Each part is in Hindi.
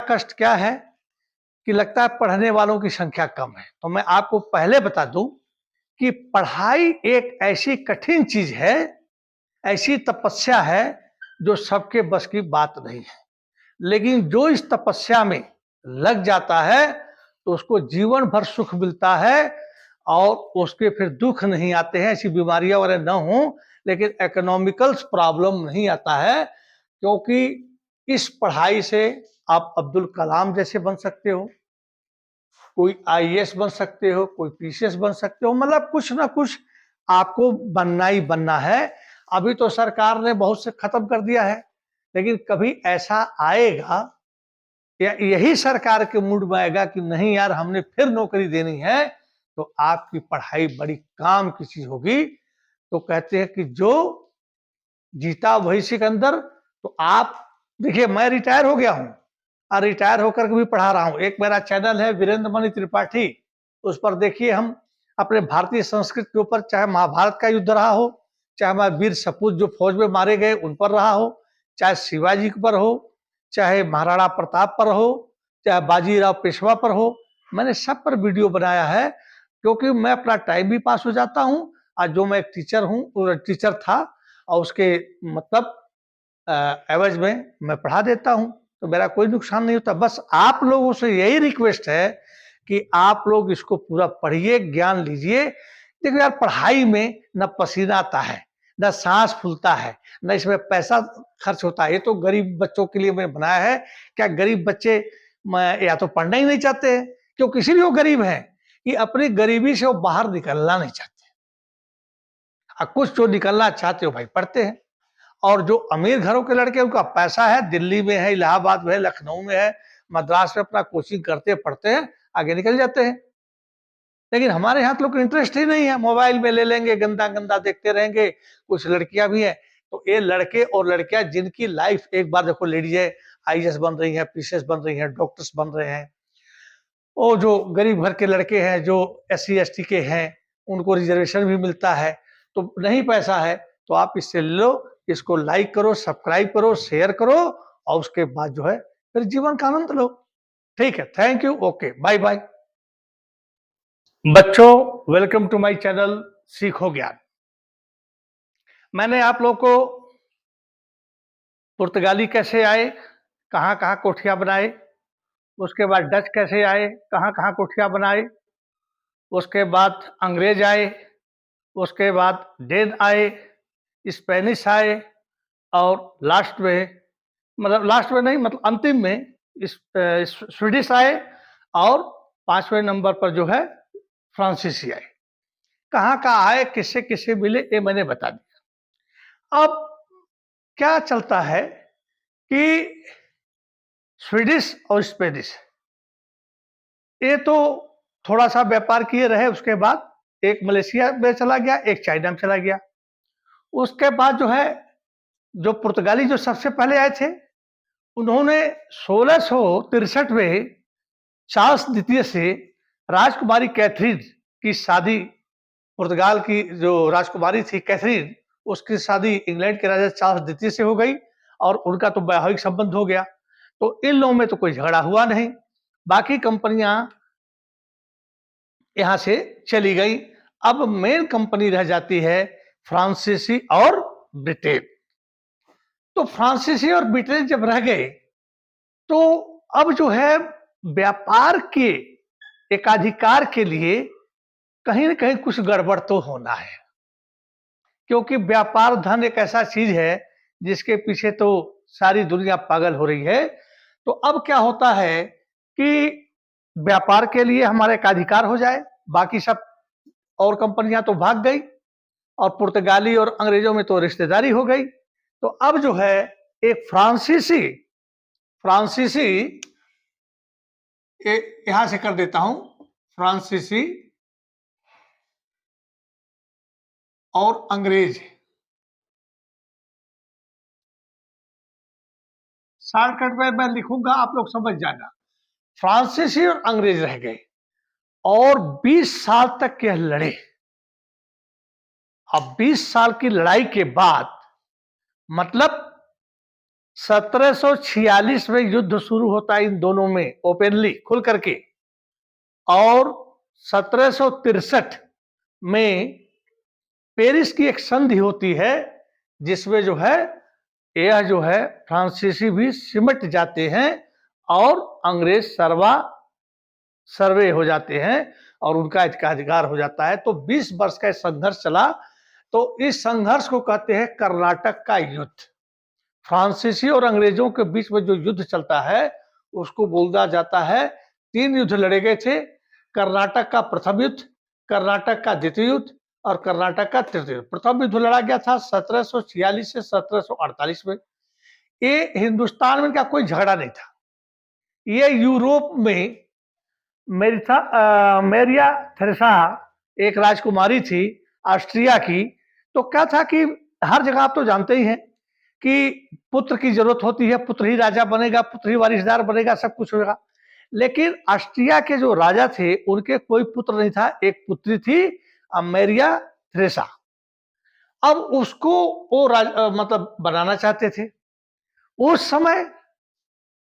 कष्ट क्या है कि लगता है पढ़ने वालों की संख्या कम है। तो मैं आपको पहले बता दूं कि पढ़ाई एक ऐसी कठिन चीज है, ऐसी तपस्या है जो सबके बस की बात नहीं है। लेकिन जो इस तपस्या में लग जाता है तो उसको जीवन भर सुख मिलता है और उसके फिर दुख नहीं आते हैं। ऐसी बीमारियां वगैरह न हो, लेकिन इकोनॉमिकल प्रॉब्लम नहीं आता है, क्योंकि इस पढ़ाई से आप अब्दुल कलाम जैसे बन सकते हो, कोई आईएएस बन सकते हो, कोई पीसीएस बन सकते हो, मतलब कुछ ना कुछ आपको बनना ही बनना है। अभी तो सरकार ने बहुत से खत्म कर दिया है, लेकिन कभी ऐसा आएगा या यही सरकार के मूड में आएगा कि नहीं यार हमने फिर नौकरी देनी है, तो आपकी पढ़ाई बड़ी काम की चीज होगी। तो कहते हैं कि जो जीता वही सिकंदर। तो आप देखिए, मैं रिटायर हो गया हूं और रिटायर होकर के भी पढ़ा रहा हूं। एक मेरा चैनल है वीरेंद्र मणि त्रिपाठी, उस पर देखिए हम अपने भारतीय संस्कृति के ऊपर, चाहे महाभारत का युद्ध रहा हो, चाहे हमारे वीर सपूत जो फौज में मारे गए उन पर रहा हो, चाहे शिवाजी पर हो, चाहे महाराणा प्रताप पर हो, चाहे बाजीराव पेशवा पर हो, मैंने सब पर वीडियो बनाया है। क्योंकि मैं अपना टाइम भी पास हो जाता हूँ, और जो मैं एक टीचर हूँ, टीचर था, और उसके मतलब एवज में मैं पढ़ा देता हूँ, तो मेरा कोई नुकसान नहीं होता। बस आप लोगों से यही रिक्वेस्ट है कि आप लोग इसको पूरा पढ़िए, ज्ञान लीजिए। देखिए यार, पढ़ाई में न पसीना आता है, न सांस फूलता है, न इसमें पैसा खर्च होता है। ये तो गरीब बच्चों के लिए मैंने बनाया है। क्या गरीब बच्चे या तो पढ़ना ही नहीं चाहते हैं, क्योंकि इसीलिए वो गरीब हैं कि अपनी गरीबी से वो बाहर निकलना नहीं चाहते, और कुछ जो निकलना चाहते हो भाई पढ़ते हैं। और जो अमीर घरों के लड़के, उनका पैसा है, दिल्ली में है, इलाहाबाद में है, लखनऊ में है, मद्रास में अपना कोचिंग करते पढ़ते हैं, आगे निकल जाते हैं। लेकिन हमारे यहाँ तो लोग इंटरेस्ट ही नहीं है, मोबाइल में ले लेंगे, गंदा गंदा देखते रहेंगे। कुछ लड़कियां भी हैं, तो ये लड़के और लड़कियां जिनकी लाइफ, एक बार देखो लेडीज आईएएस बन रही हैं, पीसीएस बन रही हैं, डॉक्टर्स बन रहे हैं, और जो गरीब घर के लड़के हैं, जो एससी एसटी के हैं, उनको रिजर्वेशन भी मिलता है। तो नहीं पैसा है तो आप इससे लो, इसको लाइक करो, सब्सक्राइब करो, शेयर करो, और उसके बाद जो है फिर जीवन का आनंद लो। ठीक है, thank you, okay, bye bye. बच्चों, welcome to my channel Seekho Gyan. मैंने आप लोग को पुर्तगाली कैसे आए, कहाँ कहाँ कोठियां बनाए, उसके बाद डच कैसे आए, कहाँ कहाँ कोठियां बनाए, उसके बाद अंग्रेज आए, उसके बाद डेन आए, स्पेनिश आए, और लास्ट में, मतलब लास्ट में नहीं, मतलब अंतिम में स्वीडिश आए, और 5वें नंबर पर जो है फ्रांसीसी आए। कहाँ कहाँ आए, किससे किससे मिले, ये मैंने बता दिया। अब क्या चलता है कि स्वीडिश और स्पेनिश ये तो थोड़ा सा व्यापार किए रहे, उसके बाद एक मलेशिया में चला गया, एक चाइना में चला गया। उसके बाद जो है, जो पुर्तगाली जो सबसे पहले आए थे, उन्होंने 1663 में चार्ल्स द्वितीय से राजकुमारी कैथरीन की शादी, पुर्तगाल की जो राजकुमारी थी कैथरीन, उसकी शादी इंग्लैंड के राजा चार्ल्स द्वितीय से हो गई, और उनका तो वैवाहिक संबंध हो गया। तो इन लोगों में तो कोई झगड़ा हुआ नहीं, बाकी कंपनियां यहां से चली गई। अब मेन कंपनी रह जाती है फ्रांसीसी और ब्रिटेन। तो फ्रांसीसी और ब्रिटेन जब रह गए, तो अब जो है व्यापार के एकाधिकार के लिए कहीं ना कहीं कुछ गड़बड़ तो होना है, क्योंकि व्यापार धन एक ऐसा चीज है जिसके पीछे तो सारी दुनिया पागल हो रही है। तो अब क्या होता है कि व्यापार के लिए हमारा एकाधिकार हो जाए, बाकी सब और कंपनियां तो भाग गई, और पुर्तगाली और अंग्रेजों में तो रिश्तेदारी हो गई। तो अब जो है एक फ्रांसीसी फ्रांसीसी यहां से कर देता हूं, फ्रांसीसी और अंग्रेज, शॉर्टकट में मैं लिखूंगा, आप लोग समझ जाना। फ्रांसीसी और अंग्रेज रह गए, और 20 साल तक यह लड़े। अब 20 साल की लड़ाई के बाद, मतलब 1746 में युद्ध शुरू होता है इन दोनों में ओपनली खुल करके, और 1763 में पेरिस की एक संधि होती है जिसमें जो है यह जो है फ्रांसीसी भी सिमट जाते हैं और अंग्रेज सर्वे हो जाते हैं और उनका अधिकार हो जाता है। तो 20 वर्ष का संघर्ष चला। तो इस संघर्ष को कहते हैं कर्नाटक का युद्ध। फ्रांसीसी और अंग्रेजों के बीच में जो युद्ध चलता है उसको बोला जाता है, 3 युद्ध लड़े गए थे। कर्नाटक का प्रथम युद्ध, कर्नाटक का द्वितीय युद्ध और कर्नाटक का तृतीय युद्ध। प्रथम युद्ध लड़ा गया था 1746 से 1748 में। ये हिंदुस्तान में क्या कोई झगड़ा नहीं था, ये यूरोप में मेरिया थेरेसा एक राजकुमारी थी ऑस्ट्रिया की। तो क्या था कि हर जगह आप तो जानते ही हैं कि पुत्र की जरूरत होती है, पुत्र ही राजा बनेगा, पुत्र ही वारिसदार बनेगा, सब कुछ होगा। लेकिन ऑस्ट्रिया के जो राजा थे उनके कोई पुत्र नहीं था, एक पुत्री थी मेरिया थ्रेसा। अब उसको वो मतलब बनाना चाहते थे। उस समय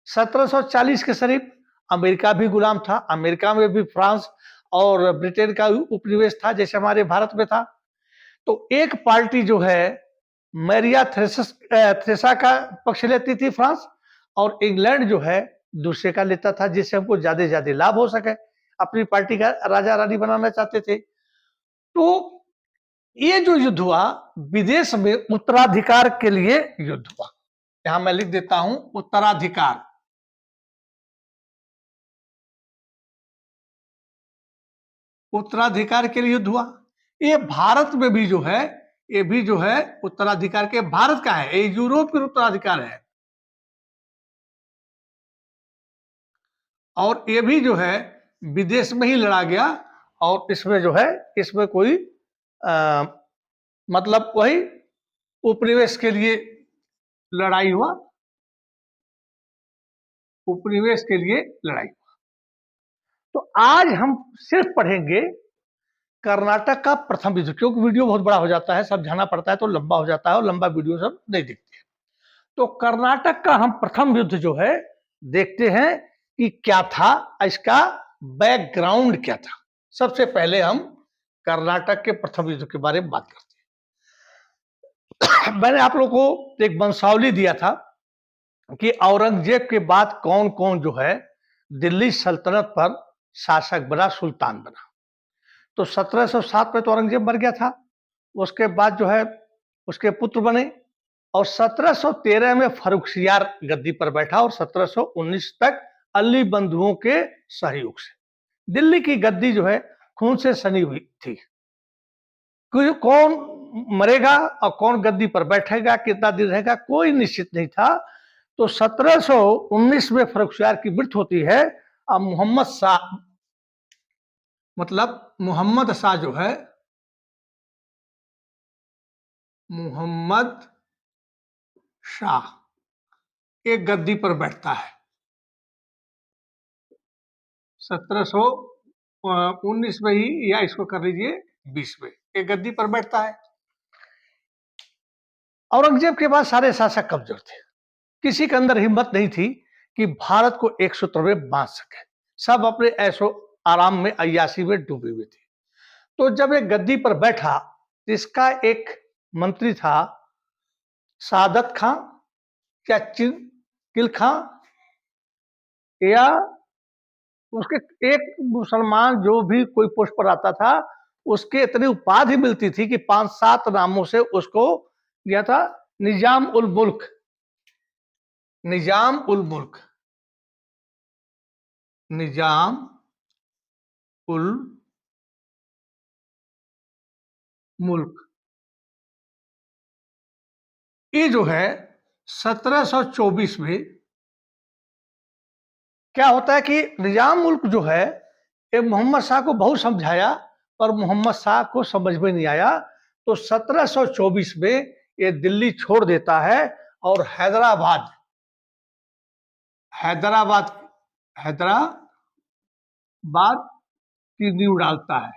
1740 के करीब अमेरिका भी गुलाम था, अमेरिका में भी फ्रांस और ब्रिटेन का उपनिवेश था जैसे हमारे भारत में था। तो एक पार्टी जो है मेरिया थ्रेसा का पक्ष लेती थी फ्रांस, और इंग्लैंड जो है दूसरे का लेता था, जिससे हमको ज्यादा से ज्यादा लाभ हो सके। अपनी पार्टी का राजा रानी बनाना चाहते थे। तो ये जो युद्ध हुआ विदेश में उत्तराधिकार के लिए युद्ध हुआ। यहां मैं लिख देता हूं उत्तराधिकार। उत्तराधिकार के लिए युद्ध हुआ। ये भारत में भी जो है, ये भी जो है उत्तराधिकार के भारत का है, ये यूरोप के उत्तराधिकार है। और ये भी जो है विदेश में ही लड़ा गया। और इसमें जो है इसमें कोई मतलब वही उपनिवेश के लिए लड़ाई हुआ, उपनिवेश के लिए लड़ाई हुआ। तो आज हम सिर्फ पढ़ेंगे कर्नाटक का प्रथम युद्ध, क्योंकि वीडियो बहुत बड़ा हो जाता है, समझाना पड़ता है तो लंबा हो जाता है और लंबा वीडियो सब नहीं दिखते। तो कर्नाटक का हम प्रथम युद्ध जो है देखते हैं कि क्या था, इसका बैकग्राउंड क्या था। सबसे पहले हम कर्नाटक के प्रथम युद्ध के बारे में बात करते हैं। मैंने आप लोगों को एक वंशावली दिया था कि औरंगजेब के बाद कौन कौन जो है दिल्ली सल्तनत पर शासक बना, सुल्तान बना। तो 1707 में तो औरंगजेब मर गया था। उसके बाद जो है उसके पुत्र बने और 1713 में फर्रुखसियार गद्दी पर बैठा और 1719 तक अली बंधुओं के सहयोग से दिल्ली की गद्दी जो है खून से सनी हुई थी। कौन मरेगा और कौन गद्दी पर बैठेगा, कितना दिन रहेगा, कोई निश्चित नहीं था। तो 1719 में फर्रुखसियार की मृत्यु होती है। अब मोहम्मद शाह, मतलब मोहम्मद शाह जो है, मोहम्मद शाह एक गद्दी पर बैठता है 1719 में ही, या इसको कर लीजिए 20 में, एक गद्दी पर बैठता है। औरंगजेब के बाद सारे शासक कमजोर थे, किसी के अंदर हिम्मत नहीं थी कि भारत को एक सूत्र में बांध सके। सब अपने ऐशो आराम में, अय्याशी में डूबे हुए थे। तो जब एक गद्दी पर बैठा, इसका एक मंत्री था सादत खां या किल खां, या उसके एक मुसलमान जो भी कोई पोस्ट पर आता था उसके इतनी उपाधि मिलती थी कि 5-7 नामों से उसको दिया था। निजाम उल मुल्क, निजाम उल मुल्क, निजाम उल मुल्क। ये जो है 1724 में क्या होता है कि निजाम मुल्क जो है ये मोहम्मद शाह को बहुत समझाया पर मोहम्मद शाह को समझ में नहीं आया। तो 1724 में ये दिल्ली छोड़ देता है और हैदराबाद, हैदराबाद हैदराबाद की नींव डालता है,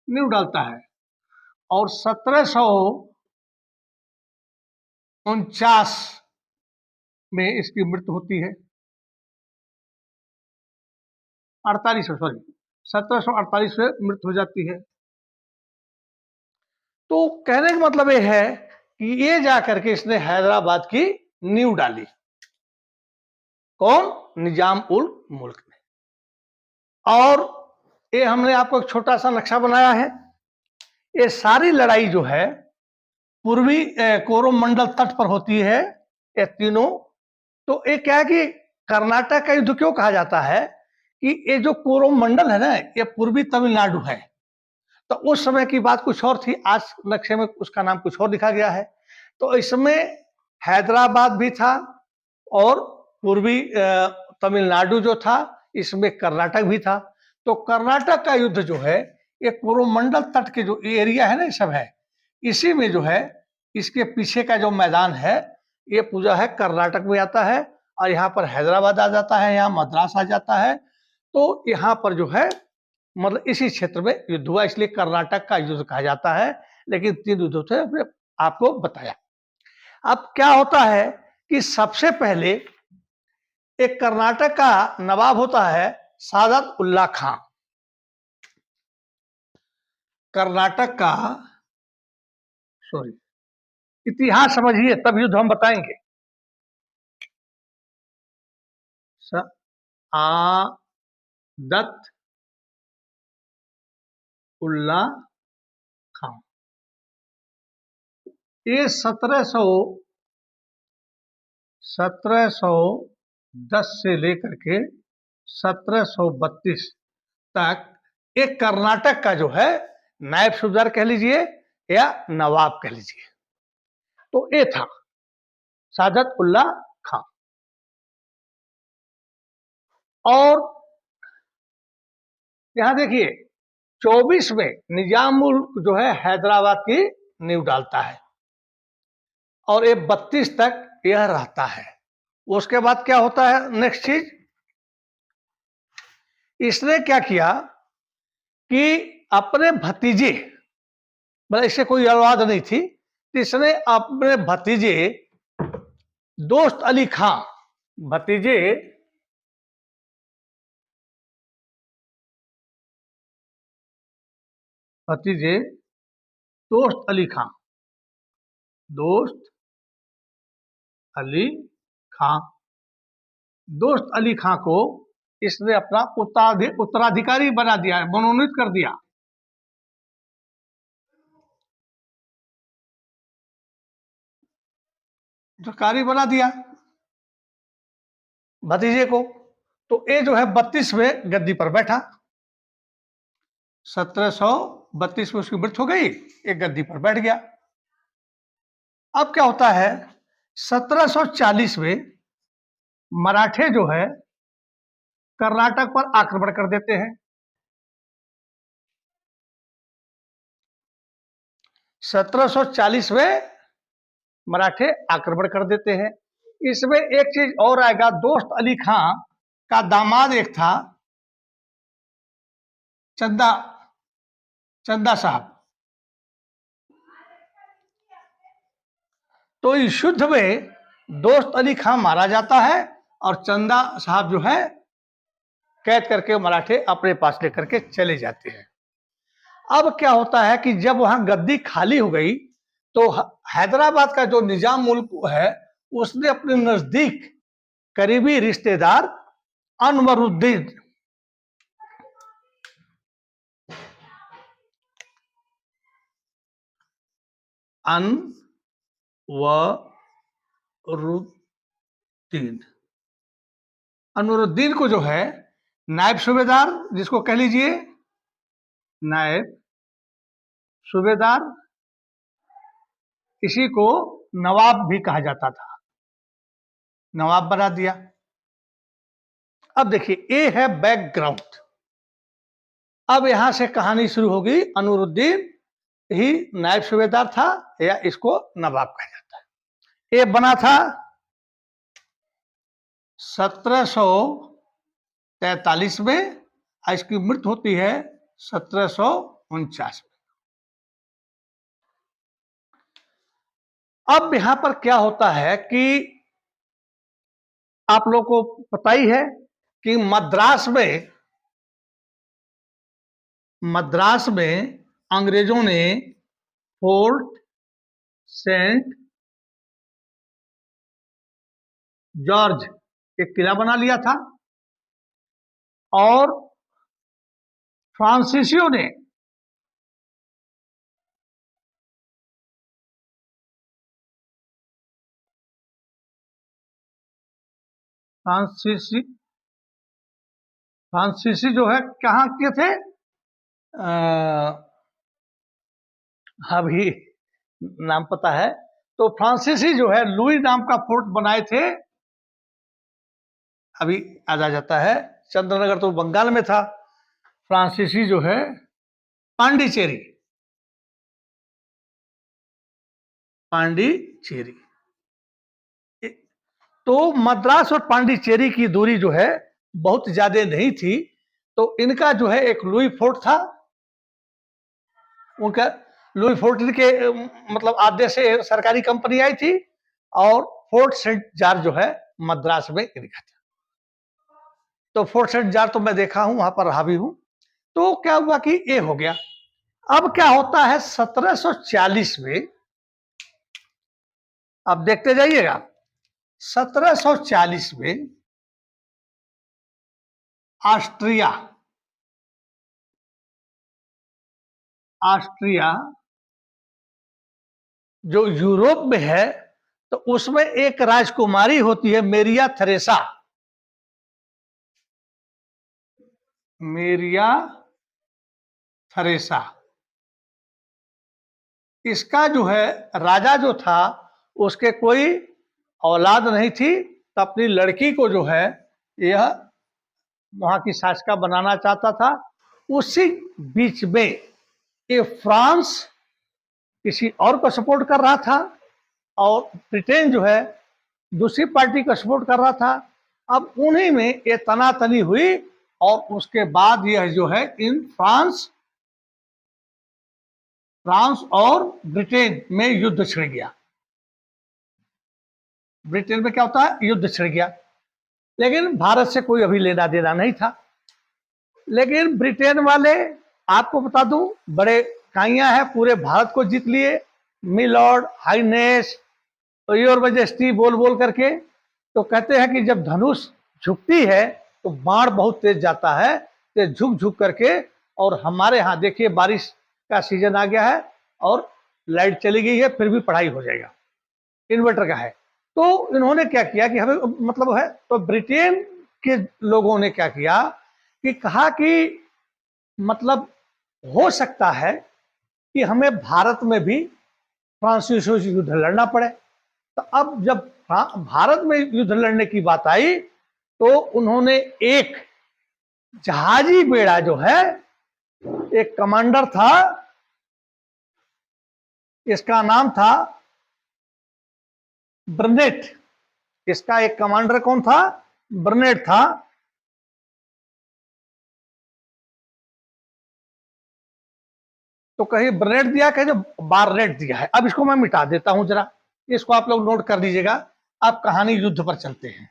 नींव डालता है। और 1700 49 में इसकी मृत्यु होती है। 48 में, सॉरी, 1748 में मृत्यु हो जाती है। तो कहने का मतलब ये है कि ये जाकर के इसने हैदराबाद की नींव डाली। कौन? निजाम उल मुल्क ने। और ये हमने आपको एक छोटा सा नक्शा बनाया है। ये सारी लड़ाई जो है पूर्वी कोरोमंडल तट पर होती है, ये तीनों। तो ये क्या है कि कर्नाटक का युद्ध क्यों कहा जाता है कि ये जो कोरोमंडल है ना, ये पूर्वी तमिलनाडु है। तो उस समय की बात कुछ और थी, आज नक्शे में उसका नाम कुछ और लिखा गया है। तो इसमें हैदराबाद भी था और पूर्वी तमिलनाडु जो था, इसमें कर्नाटक भी था। तो कर्नाटक का युद्ध जो है ये कोरोमंडल तट के जो एरिया है ना, ये सब है, इसी में जो है इसके पीछे का जो मैदान है ये पूरा है कर्नाटक में आता है। और यहाँ पर हैदराबाद आ जाता है, यहाँ मद्रास आ जाता है। तो यहाँ पर जो है मतलब इसी क्षेत्र में युद्ध हुआ, इसलिए कर्नाटक का युद्ध कहा जाता है। लेकिन 3 युद्ध थे, आपको बताया। अब क्या होता है कि सबसे पहले एक कर्नाटक का नवाब होता है सादत उल्ला खां। कर्नाटक का, सॉरी, इतिहास समझिए तब युद्ध हम बताएंगे। सादत उल्ला खां, ये 1710 से लेकर के 1732 तक एक कर्नाटक का जो है नायब सूबेदार कह लीजिए या नवाब कह लीजिए, तो ये था सादत उल्ला खां। और यहां देखिए 24 में निजामुल जो है हैदराबाद की नींव डालता है और ये 32 तक यह रहता है। उसके बाद क्या होता है, नेक्स्ट चीज, इसने क्या किया कि अपने भतीजे, मतलब इससे कोई औलाद नहीं थी, तो इसने अपने भतीजे दोस्त अली खां, भतीजे भतीजे दोस्त अली खां, दोस्त अली खां, दोस्त अली खां को इसने अपना उत्तराधिकारी बना दिया है, मनोनीत कर दिया। सरकारी बना दिया भतीजे को। तो ये जो है 32 में गद्दी पर बैठा, 1732 में उसकी मृत्यु हो गई, एक गद्दी पर बैठ गया। अब क्या होता है, 1740 में मराठे जो है कर्नाटक पर आक्रमण कर देते हैं। 1740 में मराठे आक्रमण कर देते हैं। इसमें एक चीज और आएगा, दोस्त अली खां का दामाद एक था चंदा चंदा साहब। तो इस युद्ध में दोस्त अली खां मारा जाता है और चंदा साहब जो है कैद करके मराठे अपने पास लेकर के चले जाते हैं। अब क्या होता है कि जब वहां गद्दी खाली हो गई तो हैदराबाद का जो निजाम मुल्क है उसने अपने नजदीक करीबी रिश्तेदार अनवरुद्दीन अनवरुद्दीन को जो है नायब सूबेदार, जिसको कह लीजिए नायब सूबेदार, इसी को नवाब भी कहा जाता था, नवाब बना दिया। अब देखिए ये है बैकग्राउंड। अब यहां से कहानी शुरू होगी। अनवरुद्दीन ही नायब सूबेदार था या इसको नवाब कहा जाता है। ये बना था 1743 में, इसकी मृत्यु होती है 1749 में। अब यहां पर क्या होता है कि आप लोग को पता ही है कि मद्रास में अंग्रेजों ने फोर्ट सेंट जॉर्ज एक किला बना लिया था और फ्रांसीसियों ने फ्रांसीसी फ्रांसीसी जो है कहाँ के थे? अभी नाम पता है। तो फ्रांसीसी जो है लुई नाम का फोर्ट बनाए थे, अभी याद आ जाता है। चंद्रनगर तो बंगाल में था। फ्रांसीसी जो है पांडिचेरी, पांडिचेरी। तो मद्रास और पांडिचेरी की दूरी जो है बहुत ज्यादा नहीं थी, तो इनका जो है एक लुई फोर्ट था। उनका लुई फोर्ट के मतलब आदेश से सरकारी कंपनी आई थी और फोर्ट सेंट जॉर्ज जो है मद्रास में इनका था। तो फोर्ट सेंट जॉर्ज तो मैं देखा हूं, वहां पर रहा भी हूं। तो क्या हुआ कि ये हो गया। अब क्या होता है 1740 में, अब देखते जाइएगा। 1740 में ऑस्ट्रिया ऑस्ट्रिया जो यूरोप में है, तो उसमें एक राजकुमारी होती है मेरिया थ्रेसा। मेरिया थ्रेसा, इसका जो है राजा जो था उसके कोई औलाद नहीं थी, तो अपनी लड़की को जो है यह वहां की शासिका बनाना चाहता था। उसी बीच में ये फ्रांस किसी और को सपोर्ट कर रहा था और ब्रिटेन जो है दूसरी पार्टी को सपोर्ट कर रहा था। अब उन्हीं में ये तनातनी हुई और उसके बाद यह जो है इन फ्रांस और ब्रिटेन में युद्ध छिड़ गया। ब्रिटेन में क्या होता है, युद्ध छिड़ गया। लेकिन भारत से कोई अभी लेना देना नहीं था। लेकिन ब्रिटेन वाले, आपको बता दूं, बड़े काइयां हैं, पूरे भारत को जीत लिए। मिलॉर्ड, हाइनेस, तो योर मैजेस्टी बोल बोल करके। तो कहते हैं कि जब धनुष झुकती है तो बाण बहुत तेज जाता है, तो झुक झुक करके। और हमारे यहाँ देखिए बारिश का सीजन आ गया है और लाइट चली गई है, फिर भी पढ़ाई हो जाएगा, इन्वर्टर का है। तो इन्होंने क्या किया कि हमें मतलब है, तो ब्रिटेन के लोगों ने क्या किया कि कहा कि मतलब हो सकता है कि हमें भारत में भी फ्रांसीसियों से युद्ध लड़ना पड़े। तो अब जब भारत में युद्ध लड़ने की बात आई तो उन्होंने एक जहाजी बेड़ा जो है, एक कमांडर था, इसका नाम था बर्नेट। इसका एक कमांडर कौन था? बर्नेट था। तो कहीं बर्नेट दिया, कहीं बारनेट दिया है। अब इसको मैं मिटा देता हूं जरा, इसको आप लोग नोट कर लीजिएगा। आप कहानी युद्ध पर चलते हैं।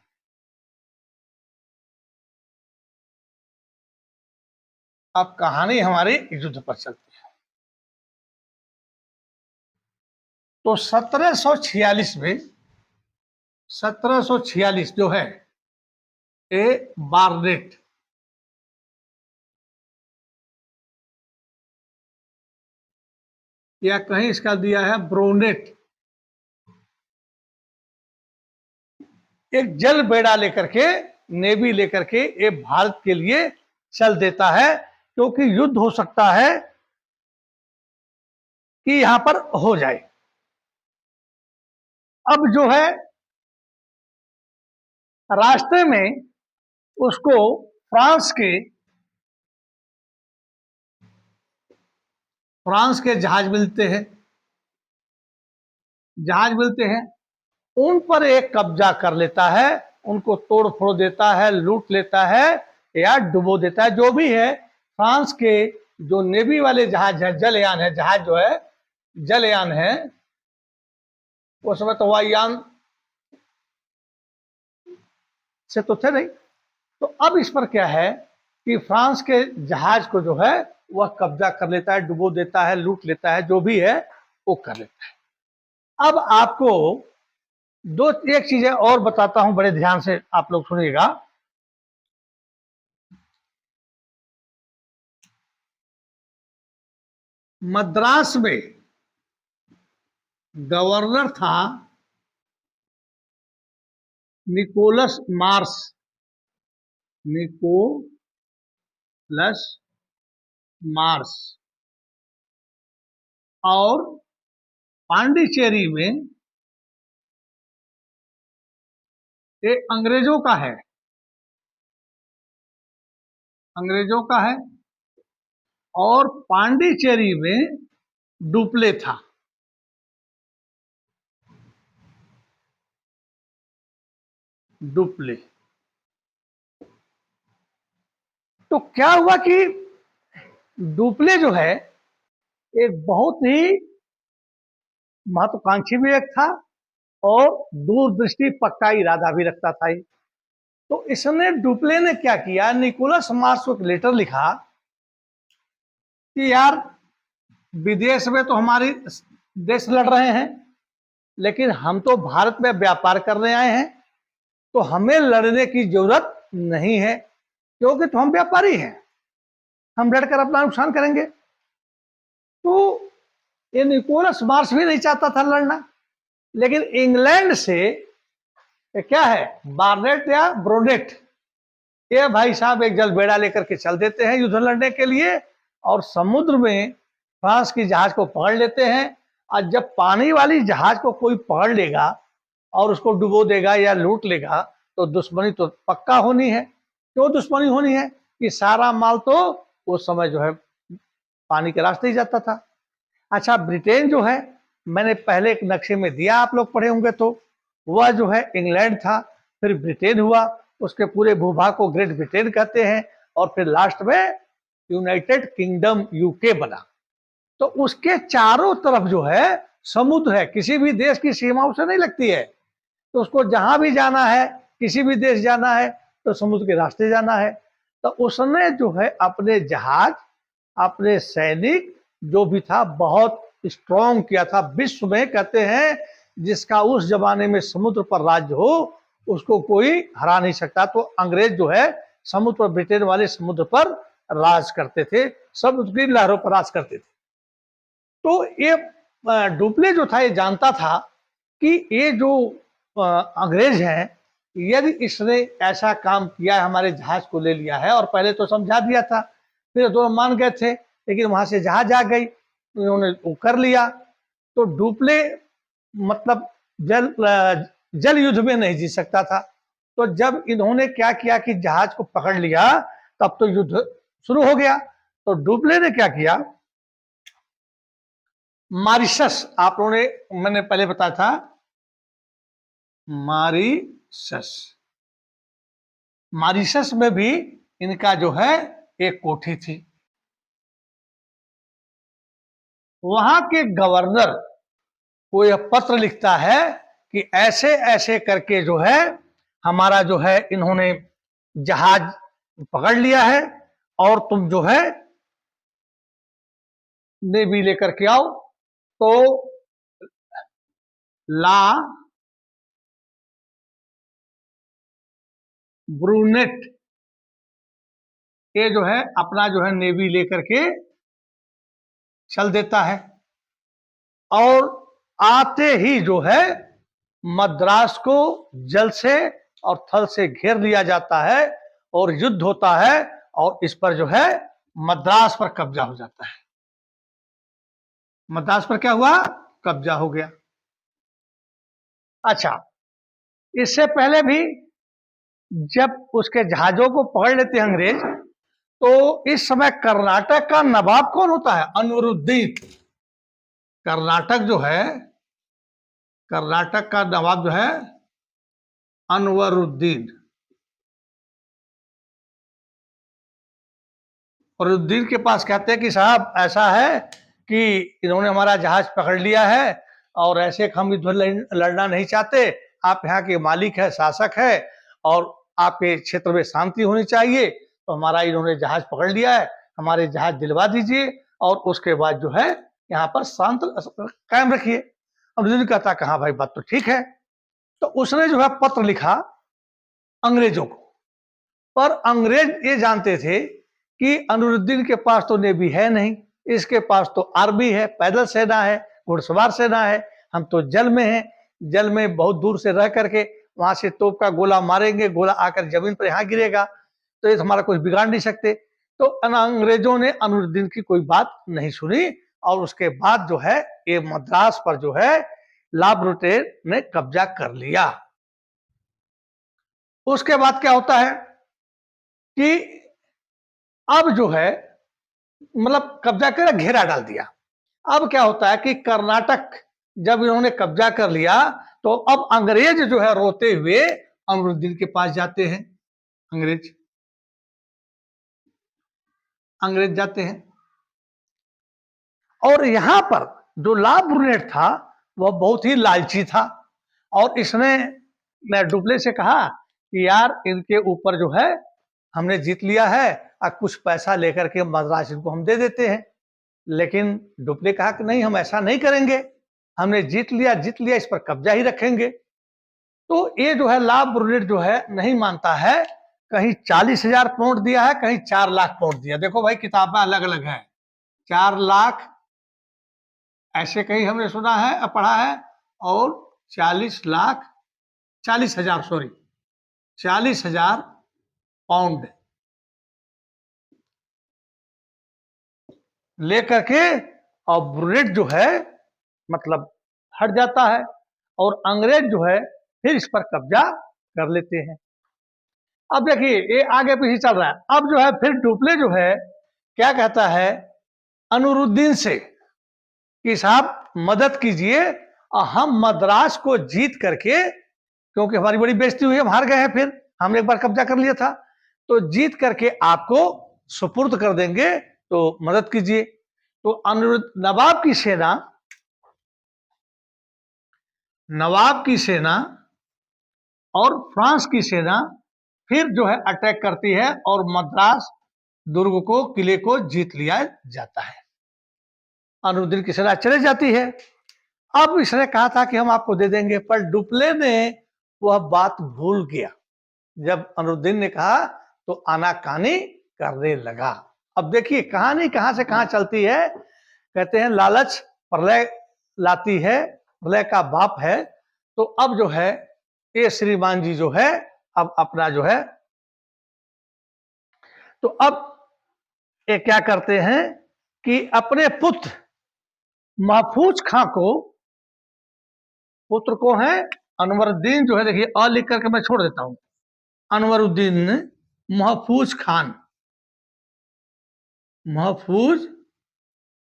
अब कहानी हमारी युद्ध पर चलती है। तो 1746 जो है ए बारनेट, या कहीं इसका दिया है ब्रोनेट, एक जल बेड़ा लेकर के, नेवी लेकर के ये भारत के लिए चल देता है, क्योंकि युद्ध हो सकता है कि यहां पर हो जाए। अब जो है रास्ते में उसको फ्रांस के जहाज मिलते हैं, उन पर एक कब्जा कर लेता है, उनको तोड़ फोड़ देता है, लूट लेता है या डुबो देता है, जो भी है। फ्रांस के जो नेवी वाले जहाज है, जलयान है, जहाज जो है जलयान है, उस समय तो वायुयान से तो थे नहीं। तो अब इस पर क्या है कि फ्रांस के जहाज को जो है वह कब्जा कर लेता है, डुबो देता है, लूट लेता है, जो भी है वो कर लेता है। अब आपको दो एक चीजें और बताता हूं, बड़े ध्यान से आप लोग सुनिएगा। मद्रास में गवर्नर था निकोलस मार्स। Nicholas Mars. और पांडिचेरी में ये अंग्रेजों का है, अंग्रेजों का है। और पांडिचेरी में डुप्ले था। डुप्ले। तो क्या हुआ कि डुप्ले जो है एक बहुत ही महत्वाकांक्षी भी एक था और दूरदृष्टि पक्का इरादा भी रखता था ये। तो इसने डुप्ले ने क्या किया, निकोलस मार्स को एक लेटर लिखा कि यार विदेश में तो हमारी देश लड़ रहे हैं, लेकिन हम तो भारत में व्यापार करने आए हैं, तो हमें लड़ने की जरूरत नहीं है, क्योंकि तो हम व्यापारी हैं, हम लड़कर अपना नुकसान करेंगे। तो ये निकोलस मार्स भी नहीं चाहता था लड़ना, लेकिन इंग्लैंड से क्या है, बार्नेट या ब्रोनेट, ये भाई साहब एक जलबेड़ा लेकर के चल देते हैं युद्ध लड़ने के लिए, और समुद्र में फ्रांस की जहाज को पकड़ लेते हैं। और जब पानी वाली जहाज को कोई पकड़ लेगा और उसको डुबो देगा या लूट लेगा, तो दुश्मनी तो पक्का होनी है। क्यों दुश्मनी होनी है कि सारा माल तो उस समय जो है पानी के रास्ते ही जाता था। अच्छा, ब्रिटेन जो है, मैंने पहले एक नक्शे में दिया, आप लोग पढ़े होंगे, तो वह जो है इंग्लैंड था, फिर ब्रिटेन हुआ, उसके पूरे भूभाग को ग्रेट ब्रिटेन कहते हैं, और फिर लास्ट में यूनाइटेड किंगडम यूके बना। तो उसके चारों तरफ जो है समुद्र है, किसी भी देश की सीमाओं से नहीं लगती है। तो उसको जहां भी जाना है, किसी भी देश जाना है, तो समुद्र के रास्ते जाना है। तो उसने जो है अपने जहाज, अपने सैनिक जो भी था बहुत स्ट्रॉन्ग किया था। विश्व में कहते हैं जिसका उस जमाने में समुद्र पर राज्य हो उसको कोई हरा नहीं सकता। तो अंग्रेज जो है समुद्र पर, ब्रिटेन वाले समुद्र पर राज करते थे, समुद्र की लहरों पर राज करते थे। तो ये डुप्ले जो था ये जानता था कि ये जो अंग्रेज हैं, यदि इसने ऐसा काम किया है, हमारे जहाज को ले लिया है, और पहले तो समझा दिया था, फिर दोनों मान गए थे, लेकिन वहां से जहाज आ गई, उन्होंने वो कर लिया। तो डुप्ले मतलब जल युद्ध में नहीं जीत सकता था। तो जब इन्होंने क्या किया कि जहाज को पकड़ लिया, तब तो युद्ध शुरू हो गया। तो डुप्ले ने क्या किया, मॉरिशस, आप लोगों ने, मैंने पहले बताया था, मॉरिशस, मॉरिशस में भी इनका जो है एक कोठी थी। वहां के गवर्नर को यह पत्र लिखता है कि ऐसे ऐसे करके जो है हमारा जो है इन्होंने जहाज पकड़ लिया है, और तुम जो है नेवी लेकर के आओ। तो ला ब्रूनेट ये जो है अपना जो है नेवी लेकर के चल देता है, और आते ही जो है मद्रास को जल से और थल से घेर लिया जाता है, और युद्ध होता है, और इस पर जो है मद्रास पर कब्जा हो जाता है। मद्रास पर क्या हुआ, कब्जा हो गया। अच्छा, इससे पहले भी जब उसके जहाजों को पकड़ लेते हैं अंग्रेज, तो इस समय कर्नाटक का नवाब कौन होता है, अनवरुद्दीन। कर्नाटक जो है, कर्नाटक का नवाब जो है अनवरुद्दीन। फरुद्दीन के पास कहते हैं कि साहब ऐसा है कि इन्होंने हमारा जहाज पकड़ लिया है, और ऐसे हम युद्ध लड़ना नहीं चाहते, आप यहाँ के मालिक है, शासक है, और आपके क्षेत्र में शांति होनी चाहिए। तो हमारा इन्होंने जहाज पकड़ लिया है, हमारे जहाज दिलवा दीजिए और उसके बाद जो है यहाँ पर शांत कायम रखिए। अमरुद्दीन कहता कि हाँ भाई, बात तो ठीक है। तो उसने जो है पत्र लिखा अंग्रेजों को, पर अंग्रेज ये जानते थे कि अनवरुद्दीन के पास तो नेवी है नहीं, इसके पास तो आर्मी है, पैदल सेना है, घुड़सवार सेना है, हम तो जल में हैं, जल में बहुत दूर से रह करके वहां से तोप का गोला मारेंगे, गोला आकर जमीन पर यहाँ गिरेगा, तो ये हमारा कुछ बिगाड़ नहीं सकते। तो अंग्रेजों ने अनवरुद्दीन की कोई बात नहीं सुनी और उसके बाद जो है ये मद्रास पर जो है ला ब्रुटेन ने कब्जा कर लिया। उसके बाद क्या होता है कि अब जो है मतलब कब्जा कर घेरा डाल दिया। अब क्या होता है कि कर्नाटक जब इन्होंने कब्जा कर लिया तो अब अंग्रेज जो है रोते हुए अमरुद्दीन के पास जाते हैं। अंग्रेज जाते हैं और यहां पर जो ला ब्रुनेट था वह बहुत ही लालची था और इसने डुप्ले से कहा कि यार इनके ऊपर जो है हमने जीत लिया है और कुछ पैसा लेकर के मद्रास इनको हम दे देते हैं। लेकिन डुप्ले कहा कि नहीं, हम ऐसा नहीं करेंगे, हमने जीत लिया, इस पर कब्जा ही रखेंगे। तो ये जो है ला ब्रुनेट जो है नहीं मानता है, कहीं 40,000 पाउंड दिया है, कहीं 4 लाख पाउंड दिया। देखो भाई, किताबें अलग अलग है, 4 लाख ऐसे कहीं हमने सुना है, पढ़ा है, और 40,000 पाउंड लेकर के और ब्रुनेट जो है मतलब हट जाता है और अंग्रेज जो है फिर इस पर कब्जा कर लेते हैं। अब देखिए ये आगे पीछे चल रहा है। अब जो है फिर डुप्ले जो है क्या कहता है अनवरुद्दीन से कि साहब मदद कीजिए और हम मद्रास को जीत करके, क्योंकि हमारी बड़ी बेइज्जती हुई, हम हार गए हैं, फिर हमने एक बार कब्जा कर लिया था, तो जीत करके आपको सुपुर्द कर देंगे, तो मदद कीजिए। तो नवाब की सेना और फ्रांस की सेना फिर जो है अटैक करती है और मद्रास दुर्ग को, किले को जीत लिया जाता है। अनवरुद्दीन की सेना चले जाती है। अब इसने कहा था कि हम आपको दे देंगे, पर डुप्ले ने वह बात भूल गया। जब अनवरुद्दीन ने कहा तो आनाकानी करने लगा। अब देखिए कहानी कहां से कहां चलती है। कहते हैं लालच प्रलय लाती है, प्रलय का बाप है। तो अब जो है ये श्रीमान जी जो है अब अपना जो है, तो अब ये क्या करते हैं कि अपने पुत्र महफूज खां को, पुत्र को है अनवरुद्दीन जो है, देखिए अ लिख करके मैं छोड़ देता हूं, अनवरुद्दीन महफूज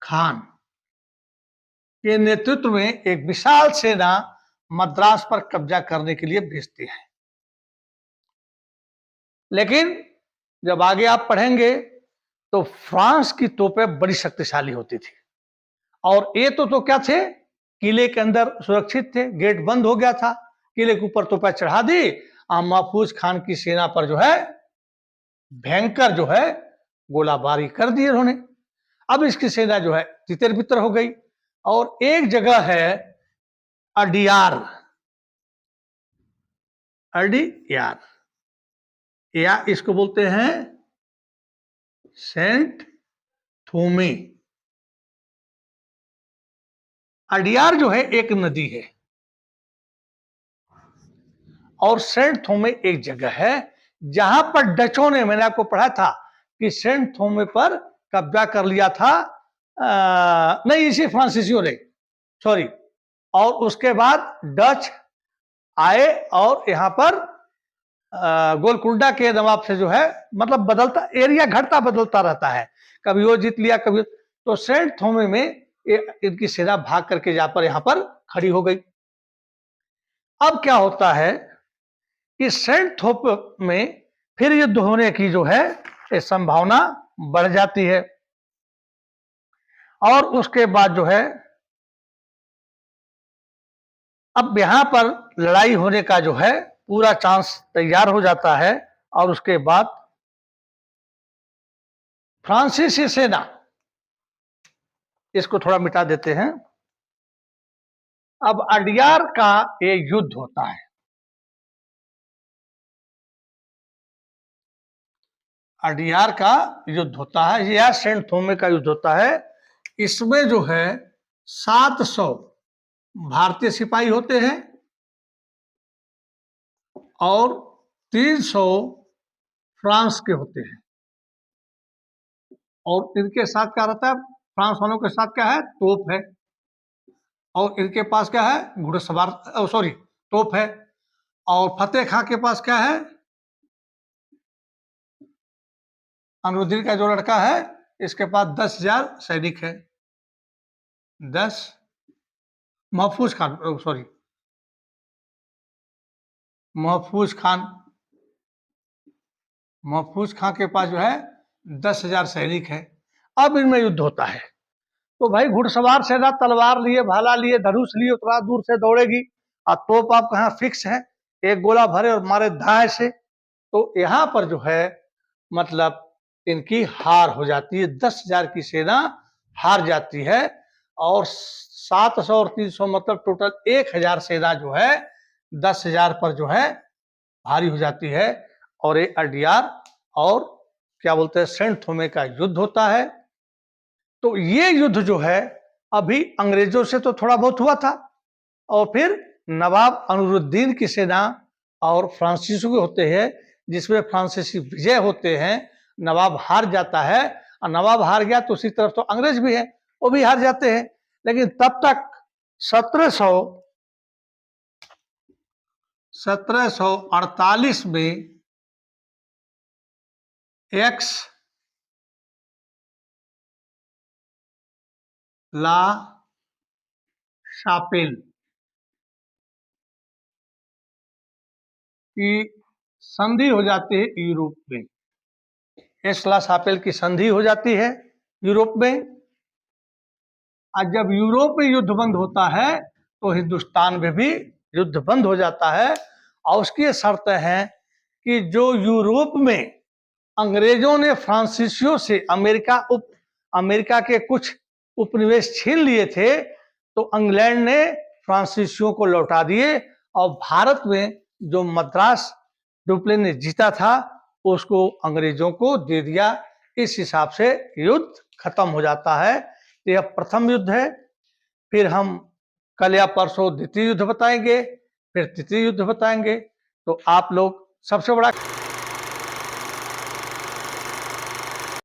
खान के नेतृत्व में एक विशाल सेना मद्रास पर कब्जा करने के लिए भेजते हैं। लेकिन जब आगे आप पढ़ेंगे तो फ्रांस की तोपें बड़ी शक्तिशाली होती थी और ये तो क्या थे, किले के अंदर सुरक्षित थे, गेट बंद हो गया था, किले के ऊपर तोपें चढ़ा दी और महफूज खान की सेना पर जो है भयंकर जो है गोलाबारी कर दी उन्होंने। अब इसकी सेना जो है तितर बितर हो गई और एक जगह है अडियार या इसको बोलते हैं सेंट थोमे। अडियार जो है एक नदी है और सेंट थोमे एक जगह है जहां पर डचों ने, मैंने आपको पढ़ा था कि सेंट थोमे पर कब्जा कर लिया था, नहीं इसी फ्रांसीसियों ने, सॉरी, और उसके बाद डच आए और यहां पर गोलकुंडा के नवाब से जो है मतलब बदलता एरिया घटता बदलता रहता है, कभी वो जीत लिया कभी, तो सेंट थोमे में इनकी सेना भाग करके यहां पर खड़ी हो गई। अब क्या होता है कि सेंट थोप में फिर युद्ध होने की जो है संभावना बढ़ जाती है और उसके बाद जो है अब यहां पर लड़ाई होने का जो है पूरा चांस तैयार हो जाता है और उसके बाद फ्रांसीसी सेना, इसको थोड़ा मिटा देते हैं। अब अडियार का ये युद्ध होता है। अडियार का युद्ध होता है या सेंट थोमे का युद्ध होता है। इसमें जो है 700 भारतीय सिपाही होते हैं और 300 फ्रांस के होते हैं। और इनके साथ क्या रहता है, फ्रांस वालों के साथ क्या है, तोप है। और इनके पास क्या है, घुड़सवार, सॉरी, तोप है। और फतेह खां के पास क्या है, अनिरुद्दीन का जो लड़का है, इसके पास 10,000 सैनिक है। 10 महफूज खान, सॉरी, महफूज खान के पास जो है 10,000 सैनिक है। अब इनमें युद्ध होता है तो भाई घुड़सवार सेना तलवार लिए, भाला लिए, धनुष लिए उतना दूर से दौड़ेगी और तोप आप कहाँ फिक्स है, एक गोला भरे और मारे दाएं से। तो यहाँ पर जो है मतलब इनकी हार हो जाती है, 10,000 की सेना हार जाती है और 700 और 300 मतलब टोटल 1,000 सेना जो है 10,000 पर जो है भारी हो जाती है। और ये अडियार और क्या बोलते हैं सेंट थोमे का युद्ध होता है। तो ये युद्ध जो है अभी अंग्रेजों से तो थोड़ा बहुत हुआ था और फिर नवाब अनूरुद्दीन की सेना और फ्रांसीसियों के होते हैं, जिसमें फ्रांसीसी विजय होते हैं, नवाब हार जाता है। और नवाब हार गया तो उसी तरफ तो अंग्रेज भी है, वो भी हार जाते हैं। लेकिन तब तक 1748 में एक्स ला शापेल की संधि हो जाती है यूरोप में। एक्स ला शापेल की संधि हो जाती है यूरोप में। और जब यूरोप में युद्ध बंद होता है तो हिंदुस्तान में भी युद्ध बंद हो जाता है। और उसकी शर्त है कि जो यूरोप में अंग्रेजों ने फ्रांसीसियों से अमेरिका के कुछ उपनिवेश छीन लिए थे, तो इंग्लैंड ने फ्रांसीसियों को लौटा दिए और भारत में जो मद्रास डुप्लेन ने जीता था उसको अंग्रेजों को दे दिया। इस हिसाब से युद्ध खत्म हो जाता है। यह प्रथम युद्ध है। फिर हम कल या परसों द्वितीय युद्ध बताएंगे, फिर तृतीय युद्ध बताएंगे। तो आप लोग सबसे बड़ा